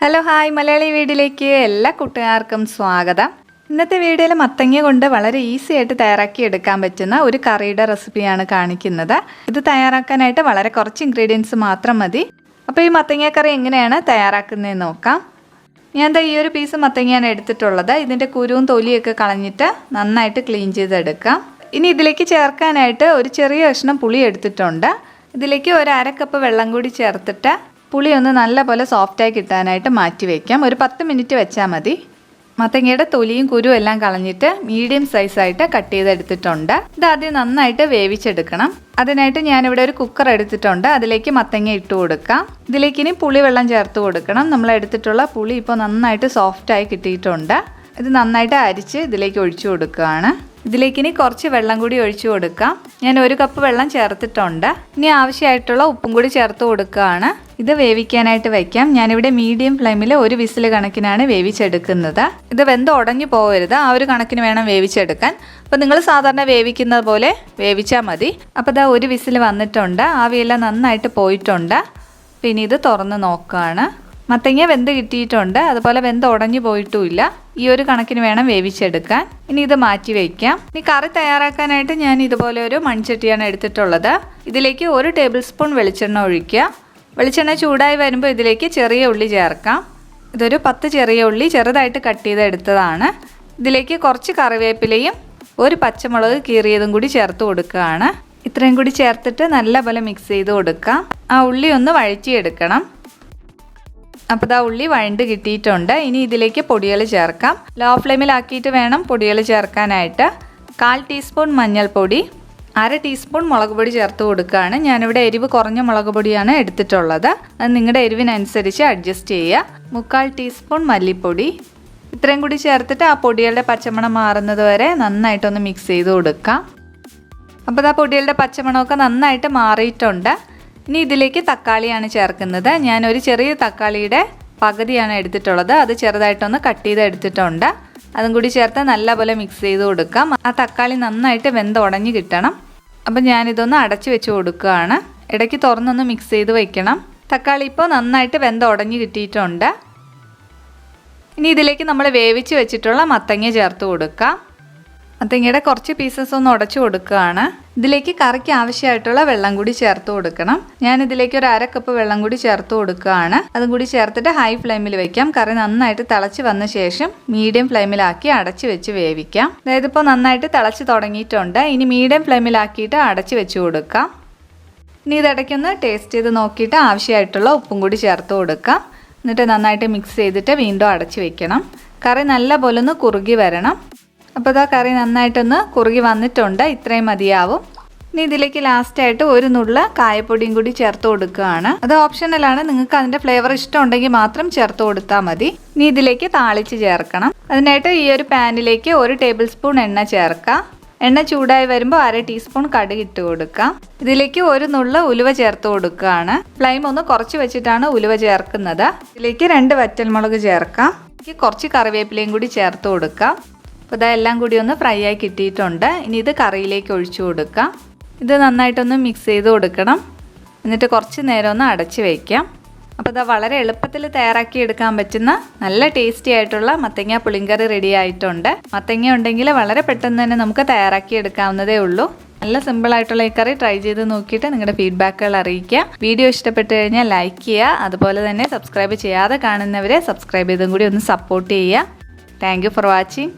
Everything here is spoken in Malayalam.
ഹലോ ഹായ് മലയാളി വീഡിയോയിലേക്ക് എല്ലാ കൂട്ടുകാർക്കും സ്വാഗതം. ഇന്നത്തെ വീഡിയോയിൽ മത്തങ്ങ കൊണ്ട് വളരെ ഈസി ആയിട്ട് തയ്യാറാക്കി എടുക്കാൻ പറ്റുന്ന ഒരു കറിയുടെ റെസിപ്പിയാണ് കാണിക്കുന്നത്. ഇത് തയ്യാറാക്കാനായിട്ട് വളരെ കുറച്ച് ഇൻഗ്രീഡിയൻസ് മാത്രം മതി. അപ്പോൾ ഈ മത്തങ്ങ കറി എങ്ങനെയാണ് തയ്യാറാക്കുന്നതെന്ന് നോക്കാം. ഞാൻ ഈ ഒരു പീസ് മത്തങ്ങയാണ് എടുത്തിട്ടുള്ളത്. ഇതിൻ്റെ കുരുവും തൊലിയൊക്കെ കളഞ്ഞിട്ട് നന്നായിട്ട് ക്ലീൻ ചെയ്തെടുക്കാം. ഇനി ഇതിലേക്ക് ചേർക്കാനായിട്ട് ഒരു ചെറിയ കഷ്ണം പുളി എടുത്തിട്ടുണ്ട്. ഇതിലേക്ക് ഒരു അര കപ്പ് വെള്ളം കൂടി ചേർത്തിട്ട് പുളി ഒന്ന് നല്ലപോലെ സോഫ്റ്റായി കിട്ടാനായിട്ട് മാറ്റി വയ്ക്കാം. ഒരു 10 മിനിറ്റ് വെച്ചാൽ മതി. മത്തങ്ങയുടെ തൊലിയും കുരുവും എല്ലാം കളഞ്ഞിട്ട് മീഡിയം സൈസായിട്ട് കട്ട് ചെയ്തെടുത്തിട്ടുണ്ട്. ഇതാദ്യം നന്നായിട്ട് വേവിച്ചെടുക്കണം. അതിനായിട്ട് ഞാനിവിടെ ഒരു കുക്കർ എടുത്തിട്ടുണ്ട്. അതിലേക്ക് മത്തങ്ങ ഇട്ട് കൊടുക്കാം. ഇതിലേക്ക് ഇനി പുളിവെള്ളം ചേർത്ത് കൊടുക്കണം. നമ്മൾ എടുത്തിട്ടുള്ള പുളി ഇപ്പോൾ നന്നായിട്ട് സോഫ്റ്റായി കിട്ടിയിട്ടുണ്ട്. ഇത് നന്നായിട്ട് അരിച്ച് ഇതിലേക്ക് ഒഴിച്ചു കൊടുക്കുകയാണ്. ഇതിലേക്ക് ഇനി കുറച്ച് വെള്ളം കൂടി ഒഴിച്ചു കൊടുക്കാം. ഞാൻ 1 കപ്പ് വെള്ളം ചേർത്തിട്ടുണ്ട്. ഇനി ആവശ്യമായിട്ടുള്ള ഉപ്പും കൂടി ചേർത്ത് കൊടുക്കുകയാണ്. ഇത് വേവിക്കാനായിട്ട് വയ്ക്കാം. ഞാനിവിടെ മീഡിയം ഫ്ലെയിമിൽ 1 വിസിൽ കണക്കിനാണ് വേവിച്ചെടുക്കുന്നത്. ഇത് വെന്ത് ഉടഞ്ഞു പോകരുത്, ആ ഒരു കണക്കിന് വേണം വേവിച്ചെടുക്കാൻ. അപ്പോൾ നിങ്ങൾ സാധാരണ വേവിക്കുന്നത് പോലെ വേവിച്ചാൽ മതി. അപ്പോൾ ഇതാ 1 വിസിൽ വന്നിട്ടുണ്ട്. ആവിയെല്ലാം നന്നായിട്ട് പോയിട്ടുണ്ട്. പിന്നെ ഇത് തുറന്ന് നോക്കുകയാണ്. മത്തങ്ങ വെന്ത് കിട്ടിയിട്ടുണ്ട്. അതുപോലെ വെന്ത് ഉടഞ്ഞു പോയിട്ടുമില്ല. ഈ ഒരു കണക്കിന് വേണം വേവിച്ചെടുക്കാൻ. ഇനി ഇത് മാറ്റി വയ്ക്കാം. ഇനി കറി തയ്യാറാക്കാനായിട്ട് ഞാൻ ഇതുപോലെ ഒരു മൺചട്ടിയാണ് എടുത്തിട്ടുള്ളത്. ഇതിലേക്ക് 1 ടേബിൾ സ്പൂൺ വെളിച്ചെണ്ണ ഒഴിക്കുക. വെളിച്ചെണ്ണ ചൂടായി വരുമ്പോൾ ഇതിലേക്ക് ചെറിയ ഉള്ളി ചേർക്കാം. ഇതൊരു 10 ചെറിയ ഉള്ളി ചെറുതായിട്ട് കട്ട് ചെയ്തെടുത്തതാണ്. ഇതിലേക്ക് കുറച്ച് കറിവേപ്പിലയും 1 പച്ചമുളക് കീറിയതും കൂടി ചേർത്ത് കൊടുക്കുകയാണ്. ഇത്രയും കൂടി ചേർത്തിട്ട് നല്ലപോലെ മിക്സ് ചെയ്ത് കൊടുക്കാം. ആ ഉള്ളി ഒന്ന് വഴറ്റിയെടുക്കണം. അപ്പോൾ ഇതാ ഉള്ളി വഴണ്ട് കിട്ടിയിട്ടുണ്ട്. ഇനി ഇതിലേക്ക് പൊടികൾ ചേർക്കാം. ലോ ഫ്ലെയിമിലാക്കിയിട്ട് വേണം പൊടികൾ ചേർക്കാനായിട്ട്. 1/4 ടീസ്പൂൺ മഞ്ഞൾപ്പൊടി, 1/2 ടീസ്പൂൺ മുളക് പൊടി ചേർത്ത് കൊടുക്കുകയാണ്. ഞാനിവിടെ എരിവ് കുറഞ്ഞ മുളക് പൊടിയാണ് എടുത്തിട്ടുള്ളത്. അത് നിങ്ങളുടെ എരിവിനനുസരിച്ച് അഡ്ജസ്റ്റ് ചെയ്യുക. 1/4 ടീസ്പൂൺ മല്ലിപ്പൊടി. ഇത്രയും കൂടി ചേർത്തിട്ട് ആ പൊടികളുടെ പച്ചമണം മാറുന്നത് വരെ നന്നായിട്ടൊന്ന് മിക്സ് ചെയ്ത് കൊടുക്കാം. അപ്പോൾ ആ പൊടികളുടെ പച്ചമണമൊക്കെ നന്നായിട്ട് മാറിയിട്ടുണ്ട്. ഇനി ഇതിലേക്ക് തക്കാളിയാണ് ചേർക്കുന്നത്. ഞാൻ ഒരു ചെറിയ തക്കാളിയുടെ പകുതിയാണ് എടുത്തിട്ടുള്ളത്. അത് ചെറുതായിട്ടൊന്ന് കട്ട് ചെയ്ത് എടുത്തിട്ടുണ്ട്. അതും കൂടി ചേർത്ത് നല്ലപോലെ മിക്സ് ചെയ്ത് കൊടുക്കാം. ആ തക്കാളി നന്നായിട്ട് വെന്ത് ഉടഞ്ഞ് കിട്ടണം. അപ്പം ഞാനിതൊന്ന് അടച്ച് വെച്ച് കൊടുക്കുകയാണ്. ഇടയ്ക്ക് തുറന്നൊന്ന് മിക്സ് ചെയ്ത് വയ്ക്കണം. തക്കാളി ഇപ്പോൾ നന്നായിട്ട് വെന്ത് ഉടഞ്ഞ് കിട്ടിയിട്ടുണ്ട്. ഇനി ഇതിലേക്ക് നമ്മൾ വേവിച്ച് വെച്ചിട്ടുള്ള മത്തങ്ങ ചേർത്ത് കൊടുക്കാം. മത്തങ്ങയുടെ കുറച്ച് പീസസ് ഒന്ന് ഉടച്ചു കൊടുക്കുകയാണ്. ഇതിലേക്ക് കറിക്ക് ആവശ്യമായിട്ടുള്ള വെള്ളം കൂടി ചേർത്ത് കൊടുക്കണം. ഞാൻ ഇതിലേക്ക് ഒരു 1/2 കപ്പ് വെള്ളം കൂടി ചേർത്ത് കൊടുക്കുകയാണ്. അതും കൂടി ചേർത്തിട്ട് ഹൈ ഫ്ലെയിമിൽ വെക്കാം. കറി നന്നായിട്ട് തിളച്ച് വന്ന ശേഷം മീഡിയം ഫ്ലെയിമിലാക്കി അടച്ച് വെച്ച് വേവിക്കാം. അതായത് ഇപ്പോൾ നന്നായിട്ട് തിളച്ച് തുടങ്ങിയിട്ടുണ്ട്. ഇനി മീഡിയം ഫ്ലെയിമിലാക്കിയിട്ട് അടച്ച് വെച്ച് കൊടുക്കാം. ഇനി ഇതിടയ്ക്കൊന്ന് ടേസ്റ്റ് ചെയ്ത് നോക്കിയിട്ട് ആവശ്യമായിട്ടുള്ള ഉപ്പും കൂടി ചേർത്ത് കൊടുക്കാം. എന്നിട്ട് നന്നായിട്ട് മിക്സ് ചെയ്തിട്ട് വീണ്ടും അടച്ച് വെക്കണം. കറി നല്ലപോലെ ഒന്ന് കുറുകി വരണം. അപ്പോൾ ഇതാ കറി നന്നായിട്ടൊന്ന് കുറുകി വന്നിട്ടുണ്ട്. ഇത്രയും മതിയാവും. ഇനി ഇതിലേക്ക് ലാസ്റ്റായിട്ട് 1 നുള്ള കായപ്പൊടിയും കൂടി ചേർത്ത് കൊടുക്കുകയാണ്. അത് ഓപ്ഷണലാണ്. നിങ്ങൾക്ക് അതിൻ്റെ ഫ്ലേവർ ഇഷ്ടമുണ്ടെങ്കിൽ മാത്രം ചേർത്ത് കൊടുത്താൽ മതി. ഇനി ഇതിലേക്ക് താളിച്ച് ചേർക്കണം. അതിനായിട്ട് ഈ ഒരു പാനിലേക്ക് 1 ടേബിൾ സ്പൂൺ എണ്ണ ചേർക്കാം. എണ്ണ ചൂടായി വരുമ്പോൾ 1/2 ടീസ്പൂൺ കടുക് ഇട്ട് കൊടുക്കാം. ഇതിലേക്ക് 1 നുള്ള ഉലുവ ചേർത്ത് കൊടുക്കുകയാണ്. ഫ്ലെയിം ഒന്ന് കുറച്ച് വെച്ചിട്ടാണ് ഉലുവ ചേർക്കുന്നത്. ഇതിലേക്ക് 2 വറ്റൽമുളക് ചേർക്കാം. കുറച്ച് കറിവേപ്പിലയും കൂടി ചേർത്ത് കൊടുക്കാം. അപ്പോൾ ഇതെല്ലാം കൂടി ഒന്ന് ഫ്രൈ ആയി കിട്ടിയിട്ടുണ്ട്. ഇനി ഇത് കറിയിലേക്ക് ഒഴിച്ചു കൊടുക്കാം. ഇത് നന്നായിട്ടൊന്ന് മിക്സ് ചെയ്ത് കൊടുക്കണം. എന്നിട്ട് കുറച്ച് നേരം ഒന്ന് അടച്ച് വയ്ക്കാം. അപ്പോൾ ഇത് വളരെ എളുപ്പത്തിൽ തയ്യാറാക്കി എടുക്കാൻ പറ്റുന്ന നല്ല ടേസ്റ്റി ആയിട്ടുള്ള മത്തങ്ങ പുളിങ്കറി റെഡി ആയിട്ടുണ്ട്. മത്തങ്ങ ഉണ്ടെങ്കിൽ വളരെ പെട്ടെന്ന് തന്നെ നമുക്ക് തയ്യാറാക്കി എടുക്കാവുന്നതേ ഉള്ളൂ. നല്ല സിമ്പിളായിട്ടുള്ള ഈ കറി ട്രൈ ചെയ്ത് നോക്കിയിട്ട് നിങ്ങളുടെ ഫീഡ്ബാക്കുകൾ അറിയിക്കുക. വീഡിയോ ഇഷ്ടപ്പെട്ട് കഴിഞ്ഞാൽ ലൈക്ക് ചെയ്യുക. അതുപോലെ തന്നെ സബ്സ്ക്രൈബ് ചെയ്യാതെ കാണുന്നവരെ സബ്സ്ക്രൈബ് ചെയ്തും കൂടി ഒന്ന് സപ്പോർട്ട് ചെയ്യുക. Thank you for watching.